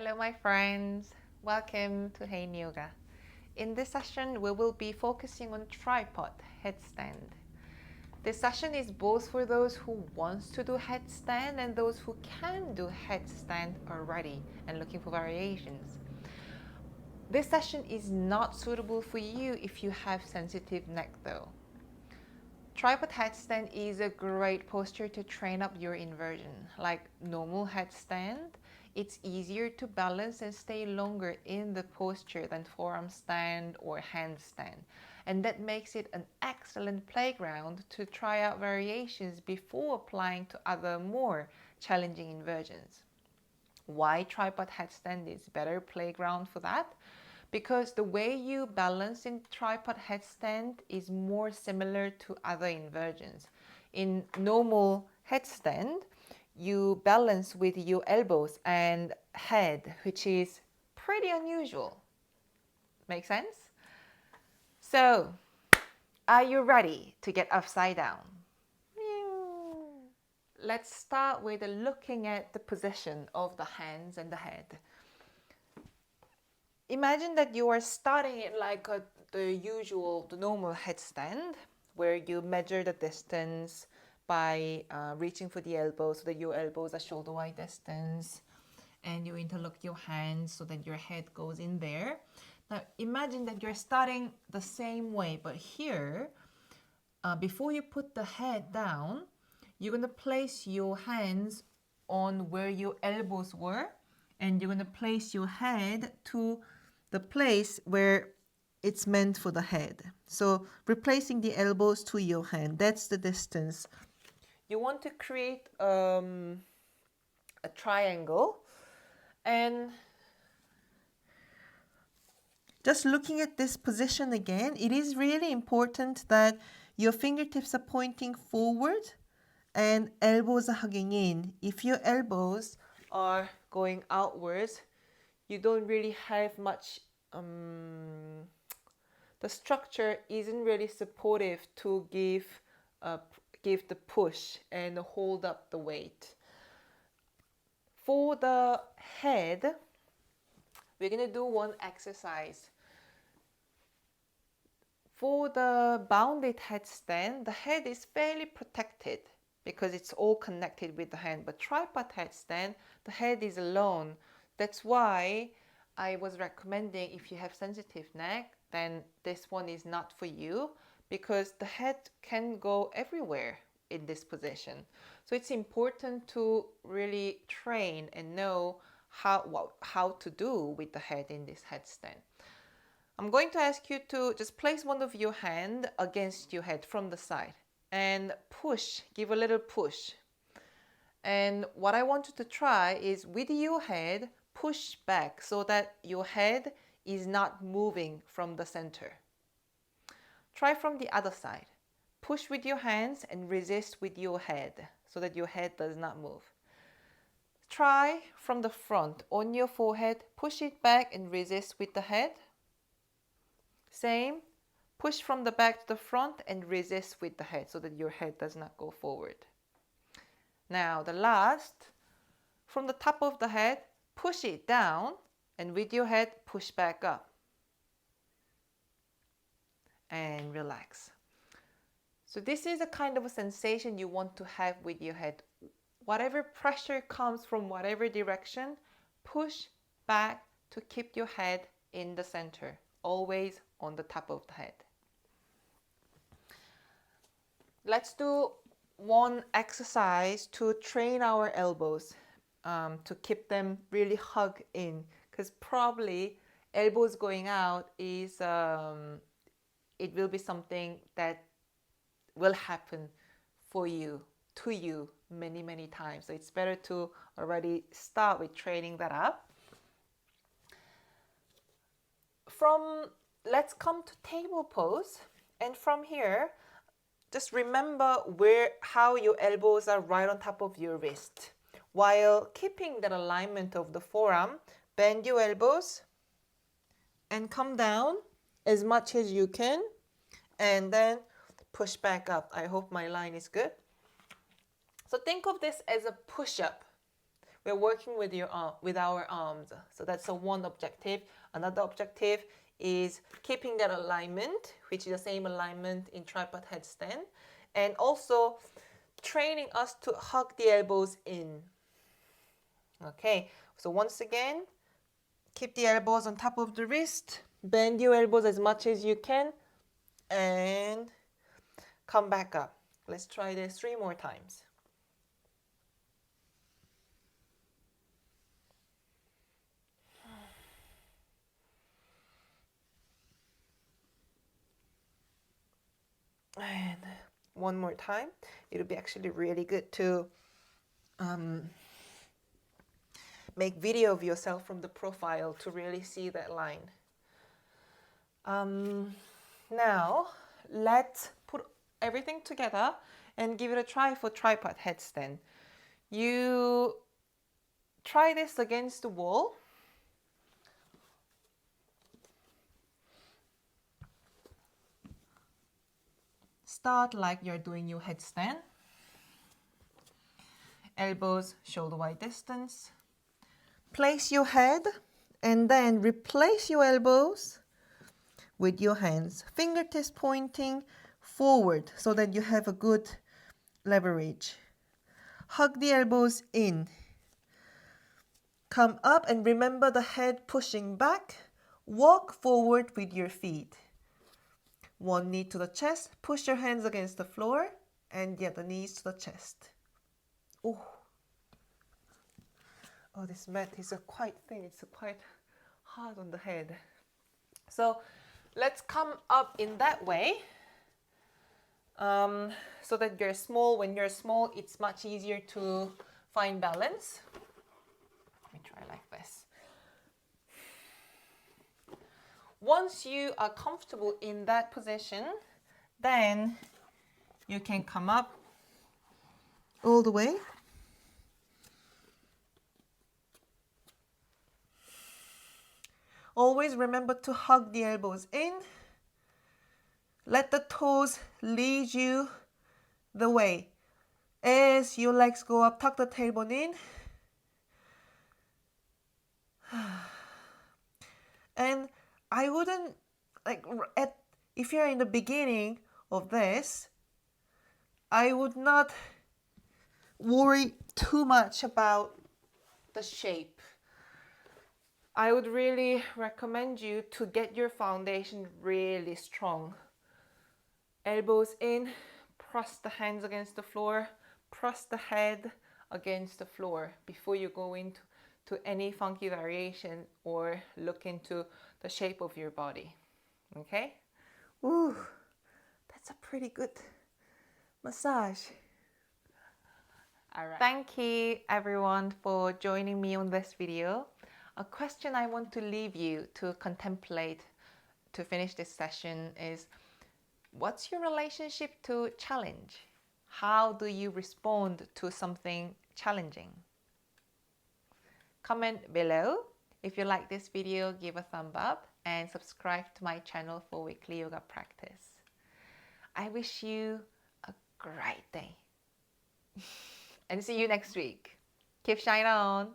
Hello my friends, welcome to Haein Yoga. In this session we will be focusing on tripod headstand. This session is both for those who wants to do headstand and those who can do headstand already and looking for variations. This session is not suitable for you if you have sensitive neck though. Tripod headstand is a great posture to train up your inversion. Like normal headstand, it's easier to balance and stay longer in the posture than forearm stand or handstand. And that makes it an excellent playground to try out variations before applying to other more challenging inversions. Why tripod headstand is better playground for that? Because the way you balance in tripod headstand is more similar to other inversions. In normal headstand, you balance with your elbows and head, which is pretty unusual. Make sense? So, are you ready to get upside down? Let's start with looking at the position of the hands and the head. Imagine that you are starting it like the normal headstand, where you measure the distance by reaching for the elbows so that your elbows are shoulder wide distance, and you interlock your hands so that your head goes in there. Now imagine that you're starting the same way, but here, before you put the head down, you're going to place your hands on where your elbows were, and you're going to place your head to the place where it's meant for the head. So replacing the elbows to your hand, that's the distance. You want to create a triangle, and just looking at this position again, it is really important that your fingertips are pointing forward and elbows are hugging in. If your elbows are going outwards, you don't really have much, the structure isn't really supportive to give the push and hold up the weight. For the head, we're going to do one exercise. For the bounded headstand, the head is fairly protected because it's all connected with the hand. But tripod headstand, the head is alone. That's why I was recommending, if you have sensitive neck, then this one is not for you, because the head can go everywhere in this position. So it's important to really train and know how to do with the head in this headstand. I'm going to ask you to just place one of your hand against your head from the side and push, give a little push. And what I want you to try is with your head, push back so that your head is not moving from the center. Try from the other side. Push with your hands and resist with your head so that your head does not move. Try from the front on your forehead, push it back and resist with the head. Same, push from the back to the front and resist with the head so that your head does not go forward. Now the last, from the top of the head, push it down and with your head push back up. And relax. So this is a kind of a sensation you want to have with your head. Whatever pressure comes from whatever direction, push back to keep your head in the center, always on the top of the head. Let's do one exercise to train our elbows, to keep them really hugged in, because probably elbows going out is it will be something that will happen for you, to you, many times. So it's better to already start with training that up. Let's come to table pose, and from here, just remember how your elbows are right on top of your wrist. While keeping that alignment of the forearm, bend your elbows and come down as much as you can, and then push back up. I hope my line is good. So think of this as a push-up. we're working with with our arms. So that's one objective. Another objective is keeping that alignment, which is the same alignment in tripod headstand, and also training us to hug the elbows in. Okay, so once again, keep the elbows on top of the wrist, bend your elbows as much as you can, and come back up. Let's try this 3 more times. And 1 more time. It'll be actually really good to make video of yourself from the profile to really see that line. Now, let's put everything together and give it a try for tripod headstand. You try this against the wall. Start like you're doing your headstand. Elbows shoulder wide distance. Place your head and then replace your elbows with your hands. Fingertips pointing forward so that you have a good leverage. Hug the elbows in. Come up and remember the head pushing back. Walk forward with your feet. 1 knee to the chest. Push your hands against the floor and the other knees to the chest. Oh, this mat is quite thin. It's quite hard on the head. So let's come up in that way. So that you're small. When you're small, it's much easier to find balance. Let me try like this. Once you are comfortable in that position, then you can come up all the way. Always remember to hug the elbows in. Let the toes lead you the way. As your legs go up, tuck the tailbone in. And I wouldn't, if you're in the beginning of this, I would not worry too much about the shape. I would really recommend you to get your foundation really strong. Elbows in, press the hands against the floor, press the head against the floor before you go into any funky variation or look into the shape of your body. Okay? Ooh, that's a pretty good massage. All right. Thank you everyone for joining me on this video. A question I want to leave you to contemplate to finish this session is, what's your relationship to challenge? How do you respond to something challenging? Comment below. If you like this video, give a thumb up and subscribe to my channel for weekly yoga practice. I wish you a great day and see you next week. Keep shining on.